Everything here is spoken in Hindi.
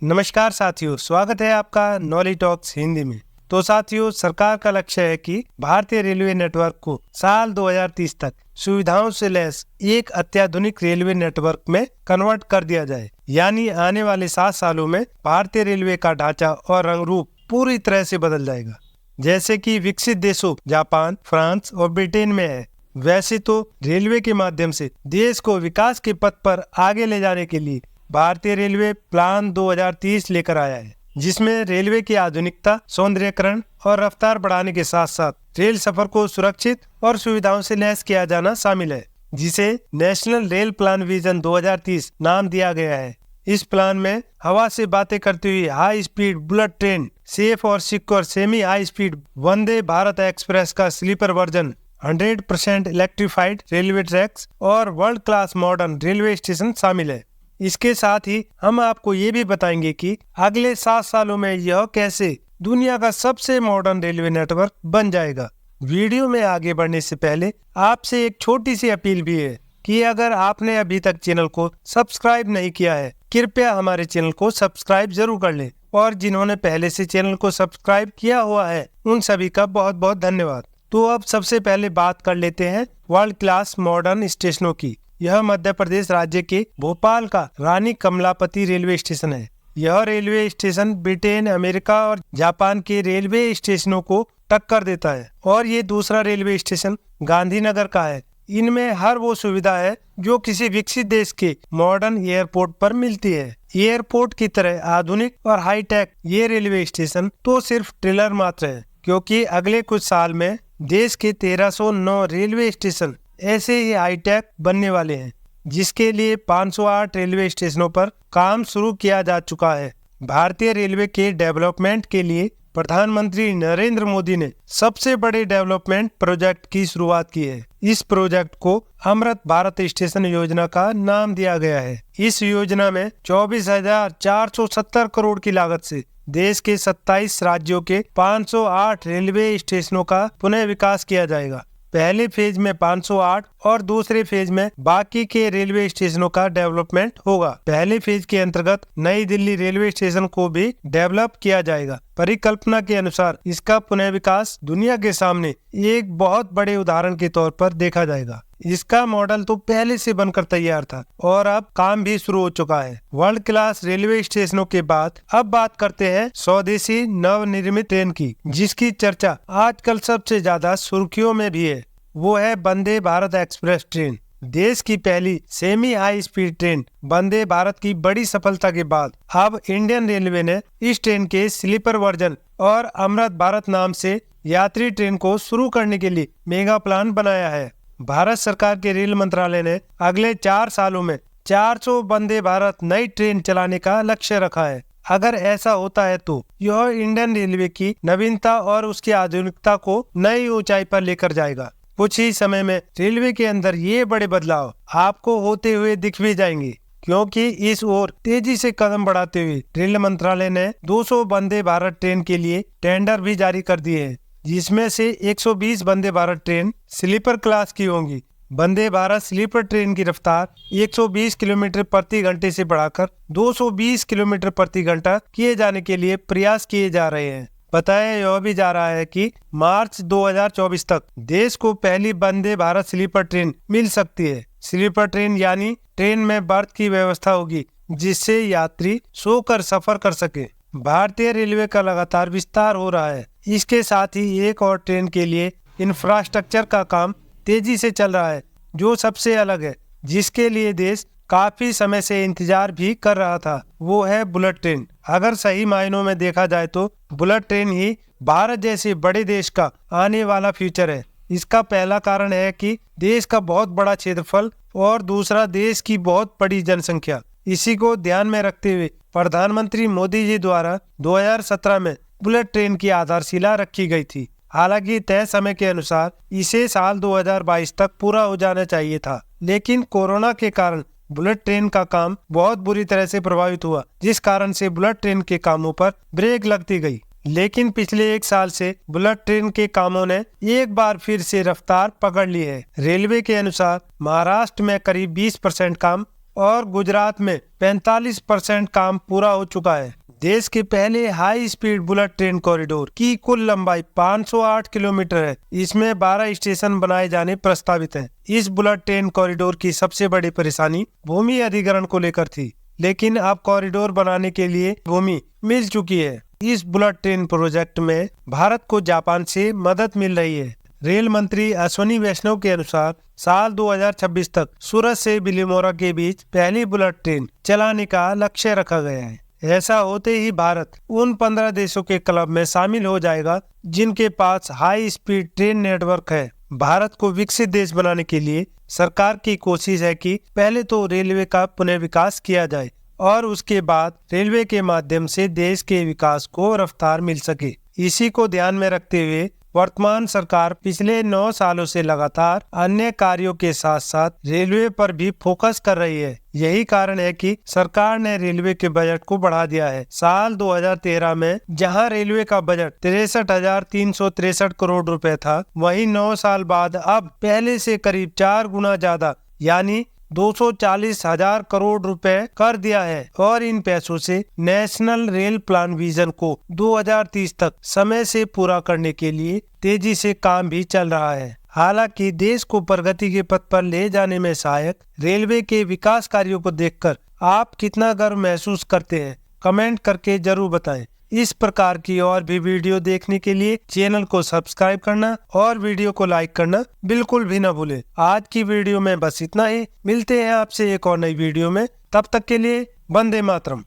नमस्कार साथियों, स्वागत है आपका नॉलेज टॉक्स हिंदी में। तो साथियों, सरकार का लक्ष्य है कि भारतीय रेलवे नेटवर्क को साल 2030 तक सुविधाओं से लैस एक अत्याधुनिक रेलवे नेटवर्क में कन्वर्ट कर दिया जाए। यानी आने वाले 7 सालों में भारतीय रेलवे का ढांचा और रंग रूप पूरी तरह से बदल जाएगा। जैसे कि विकसित देशों जापान, फ्रांस और ब्रिटेन में है, वैसे तो रेलवे के माध्यम से देश को विकास के पथ पर आगे ले जाने के लिए भारतीय रेलवे प्लान 2030 लेकर आया है, जिसमें रेलवे की आधुनिकता, सौंदर्यीकरण और रफ्तार बढ़ाने के साथ साथ रेल सफर को सुरक्षित और सुविधाओं से लैस किया जाना शामिल है, जिसे नेशनल रेल प्लान विजन 2030 नाम दिया गया है। इस प्लान में हवा से बातें करती हुई high speed bullet train, safe और secure semi high speed Vande Bharat express का sleeper version, 100% electrified railway tracks और world class modern railway station शामिल है। इसके साथ ही हम आपको ये भी बताएंगे कि अगले 7 सालों में यह कैसे दुनिया का सबसे मॉडर्न रेलवे नेटवर्क बन जाएगा। वीडियो में आगे बढ़ने से पहले आपसे एक छोटी सी अपील भी है कि अगर आपने अभी तक चैनल को सब्सक्राइब नहीं किया है, कृपया हमारे चैनल को सब्सक्राइब जरूर कर लें, और जिन्होंने पहले से चैनल को सब्सक्राइब किया हुआ है उन सभी का बहुत बहुत धन्यवाद। तो अब सबसे पहले बात कर लेते हैं वर्ल्ड क्लास मॉडर्न स्टेशनों की। यह मध्य प्रदेश राज्य के भोपाल का रानी कमलापति रेलवे स्टेशन है। यह रेलवे स्टेशन ब्रिटेन, अमेरिका और जापान के रेलवे स्टेशनों को टक्कर देता है, और ये दूसरा रेलवे स्टेशन गांधीनगर का है। इनमें हर वो सुविधा है जो किसी विकसित देश के मॉडर्न एयरपोर्ट पर मिलती है। एयरपोर्ट की तरह आधुनिक और हाईटेक ये रेलवे स्टेशन तो सिर्फ ट्रेलर मात्र है, क्योंकि अगले कुछ साल में देश के 1309 रेलवे स्टेशन ऐसे ही हाईटेक बनने वाले हैं, जिसके लिए 508 रेलवे स्टेशनों पर काम शुरू किया जा चुका है। भारतीय रेलवे के डेवलपमेंट के लिए प्रधानमंत्री नरेंद्र मोदी ने सबसे बड़े डेवलपमेंट प्रोजेक्ट की शुरुआत की है। इस प्रोजेक्ट को अमृत भारत स्टेशन योजना का नाम दिया गया है। इस योजना में 24,470 करोड़ की लागत से देश के 27 राज्यों के 508 रेलवे स्टेशनों का पुनः विकास किया जाएगा। पहले फेज में 508 और दूसरे फेज में बाकी के रेलवे स्टेशनों का डेवलपमेंट होगा। पहले फेज के अंतर्गत नई दिल्ली रेलवे स्टेशन को भी डेवलप किया जाएगा। परिकल्पना के अनुसार इसका पुनः विकास दुनिया के सामने एक बहुत बड़े उदाहरण के तौर पर देखा जाएगा। इसका मॉडल तो पहले से बनकर तैयार था और अब काम भी शुरू हो चुका है। वर्ल्ड क्लास रेलवे स्टेशनों के बाद अब बात करते हैं स्वदेशी नवनिर्मित ट्रेन की, जिसकी चर्चा आजकल सबसे ज्यादा सुर्खियों में भी है। वो है वंदे भारत एक्सप्रेस ट्रेन। देश की पहली semi high speed train Vande Bharat की बड़ी सफलता के बाद अब इंडियन रेलवे ने इस ट्रेन के स्लीपर वर्जन और अमृत भारत नाम से यात्री ट्रेन को शुरू करने के लिए मेगा प्लान बनाया है। भारत सरकार के रेल मंत्रालय ने अगले 4 सालों में 400 वंदे भारत नई ट्रेन चलाने का लक्ष्य रखा है। अगर ऐसा होता है तो यह इंडियन रेलवे की नवीनता और उसकी आधुनिकता को नई ऊंचाई पर लेकर जाएगा। कुछ ही समय में रेलवे के अंदर ये बड़े बदलाव आपको होते हुए दिख भी जाएंगे, क्योंकि इस ओर तेजी से कदम बढ़ाते हुए रेल मंत्रालय ने 200 वंदे भारत ट्रेन के लिए टेंडर भी जारी कर दिए हैं, जिसमें से 120 Vande Bharat train sleeper class की होंगी। वंदे भारत स्लीपर ट्रेन की रफ्तार 120 किलोमीटर प्रति घंटे से बढ़ाकर 220 किलोमीटर प्रति घंटा किए जाने के लिए प्रयास किए जा रहे हैं। बताया यह भी जा रहा है कि मार्च 2024 तक देश को पहली वंदे भारत स्लीपर ट्रेन मिल सकती है। स्लीपर ट्रेन यानी ट्रेन में बर्थ की व्यवस्था होगी, जिससे यात्री सोकर सफर कर सके। भारतीय रेलवे का लगातार विस्तार हो रहा है। इसके साथ ही एक और ट्रेन के लिए इंफ्रास्ट्रक्चर का काम तेजी से चल रहा है, जो सबसे अलग है, जिसके लिए देश काफी समय से इंतजार भी कर रहा था। वो है बुलेट ट्रेन। अगर सही मायनों में देखा जाए तो बुलेट ट्रेन ही भारत जैसे बड़े देश का आने वाला फ्यूचर है। इसका पहला कारण है कि देश का बहुत बड़ा क्षेत्रफल और दूसरा देश की बहुत बड़ी जनसंख्या। इसी को ध्यान में रखते हुए प्रधानमंत्री मोदी जी द्वारा 2017 में बुलेट ट्रेन की आधारशिला रखी गई थी। हालांकि तय समय के अनुसार इसे साल 2022 तक पूरा हो जाना चाहिए था, लेकिन कोरोना के कारण बुलेट ट्रेन का काम बहुत बुरी तरह से प्रभावित हुआ, जिस कारण से बुलेट ट्रेन के कामों पर ब्रेक लगती गई। लेकिन पिछले 1 साल से बुलेट ट्रेन के कामों ने एक बार फिर से रफ्तार पकड़ ली है। रेलवे के अनुसार महाराष्ट्र में करीब 20% काम और गुजरात में 45% काम पूरा हो चुका है। देश के पहले high speed bullet train corridor की कुल लंबाई 508 किलोमीटर है। इसमें 12 स्टेशन बनाए जाने प्रस्तावित हैं। इस बुलेट ट्रेन कॉरिडोर की सबसे बड़ी परेशानी भूमि अधिग्रहण को लेकर थी, लेकिन अब कॉरिडोर बनाने के लिए भूमि मिल चुकी है। इस बुलेट ट्रेन प्रोजेक्ट में भारत को जापान से मदद मिल रही है। रेल मंत्री अश्विनी वैष्णव के अनुसार साल 2026 तक सूरत से बिलीमोरा के बीच पहली बुलेट ट्रेन चलाने का लक्ष्य रखा गया है। ऐसा होते ही भारत उन 15 देशों के क्लब में शामिल हो जाएगा जिनके पास हाई स्पीड ट्रेन नेटवर्क है। भारत को विकसित देश बनाने के लिए सरकार की कोशिश है कि पहले तो रेलवे का पुनर्विकास किया जाए और उसके बाद रेलवे के माध्यम से देश के विकास को रफ्तार मिल सके। इसी को ध्यान में रखते हुए वर्तमान सरकार पिछले 9 सालों से लगातार अन्य कार्यों के साथ साथ रेलवे पर भी फोकस कर रही है। यही कारण है कि सरकार ने रेलवे के बजट को बढ़ा दिया है। साल 2013 में जहां रेलवे का बजट 63,363 करोड़ रुपए था, वहीं 9 साल बाद अब पहले से करीब 4 गुना ज्यादा यानी 240,000 करोड़ रुपए कर दिया है और इन पैसों से नेशनल रेल प्लान विजन को 2030 तक समय से पूरा करने के लिए तेजी से काम भी चल रहा है। हालांकि देश को प्रगति के पथ पर ले जाने में सहायक रेलवे के विकास कार्यों को देखकर आप कितना गर्व महसूस करते हैं, कमेंट करके जरूर बताएं। इस प्रकार की और भी वीडियो देखने के लिए चैनल को सब्सक्राइब करना और वीडियो को लाइक करना बिल्कुल भी न भूलें। आज की वीडियो में बस इतना ही। मिलते हैं आपसे एक और नई वीडियो में। तब तक के लिए वंदे मातरम।